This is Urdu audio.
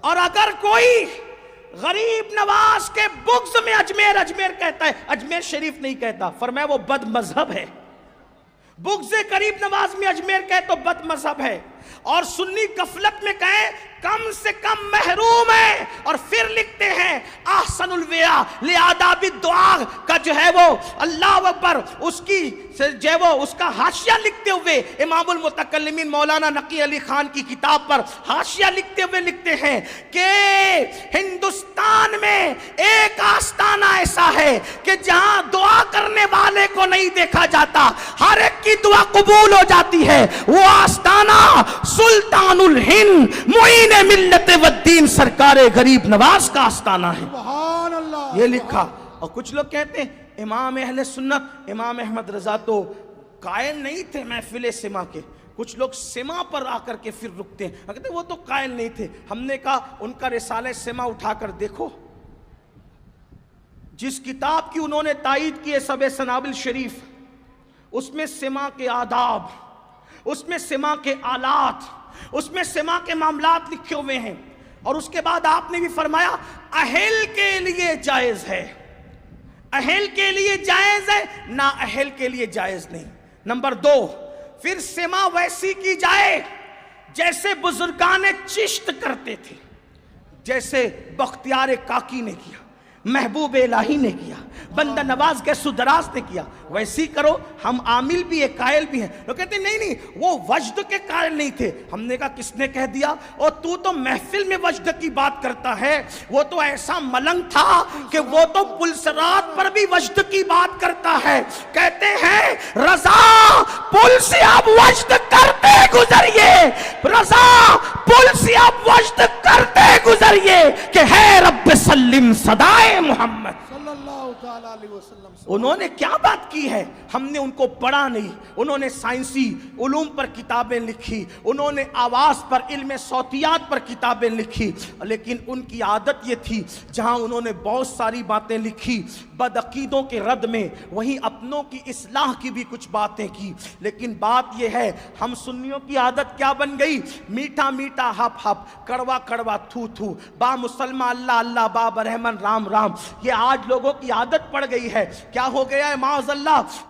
اور اگر کوئی غریب نواز کے بغض میں اجمیر اجمیر کہتا ہے، اجمیر شریف نہیں کہتا، فرمایا وہ بد مذہب ہے. بغض غریب نواز میں اجمیر کہے تو بد مذہب ہے، اور سنی غفلت میں کہیں کم سے کم محروم ہے. اور پھر لکھتے ہیں احسن الویا لآداب الدعاء کا جو ہے وہ اللہ اکبر اس کی جو ہے وہ اس کا حاشیہ لکھتے ہوئے امام المتکلمین مولانا نقی علی خان کی کتاب پر حاشیہ لکھتے ہوئے لکھتے ہیں کہ ہندوستان میں ایک آستانہ ایسا ہے کہ جہاں دعا کرنے والے کو نہیں دیکھا جاتا، ہر ایک کی دعا قبول ہو جاتی ہے. وہ آستانہ سلطان الہند معین ملت والدین سرکار غریب نواز کا آستانہ ہے. سبحان اللہ. یہ لکھا. اور کچھ لوگ کہتے ہیں امام اہل سنت امام احمد رضا تو قائل نہیں تھے محفل سما کے. کچھ لوگ سما پر آ کر کے پھر رکتے ہیں، کہتے ہیں وہ تو قائل نہیں تھے. ہم نے کہا ان کا رسالہ سما اٹھا کر دیکھو، جس کتاب کی انہوں نے تائید کی ہے سب سنابل شریف، اس میں سما کے آداب، اس میں سما کے آلات، اس میں سما کے معاملات لکھے ہوئے ہیں. اور اس کے بعد آپ نے بھی فرمایا اہل کے لیے جائز ہے، اہل کے لیے جائز ہے، نا اہل کے لیے جائز نہیں. نمبر 2، پھر سما ویسی کی جائے جیسے بزرگان چشت کرتے تھے، جیسے بختیار کاکی نے کیا، محبوب الہی نے کیا، بندہ نواز کے سدراز نے کیا، ویسی کرو. ہم عامل بھی ہیں، قائل بھی ہیں. لوگ کہتے ہیں نہیں وہ وجد کے قائل نہیں تھے. ہم نے کہا کس نے کہہ دیا؟ اور تو محفل میں وجد کی بات کرتا ہے، وہ تو ایسا ملنگ تھا کہ وہ تو پلسرات پر بھی وجد کی بات کرتا ہے. کہتے ہیں رضا پل سے اب وجد کرتے گزریے، رضا پل سے اب وجد کرتے گزریے کہ ہے رب سلم صدائے محمد صلی اللہ تعالیٰ علیہ وسلم. انہوں نے کیا بات کی ہے؟ ہم نے ان کو پڑھا نہیں. انہوں نے سائنسی علوم پر کتابیں لکھی، انہوں نے آواز پر علم صوتیات پر کتابیں لکھی، لیکن ان کی عادت یہ تھی جہاں انہوں نے بہت ساری باتیں لکھی بدعقیدوں کے رد میں، وہیں اپنوں کی اصلاح کی بھی کچھ باتیں کی. لیکن بات یہ ہے ہم سنیوں کی عادت کیا بن گئی؟ میٹھا میٹھا ہپ ہپ، کڑوا کڑوا تھو تھو، با مسلمہ اللہ اللہ، با برہمن رام رام. یہ آج لوگوں کی عادت پڑ گئی ہے. کیا ہو گیا ہے معاذ اللہ؟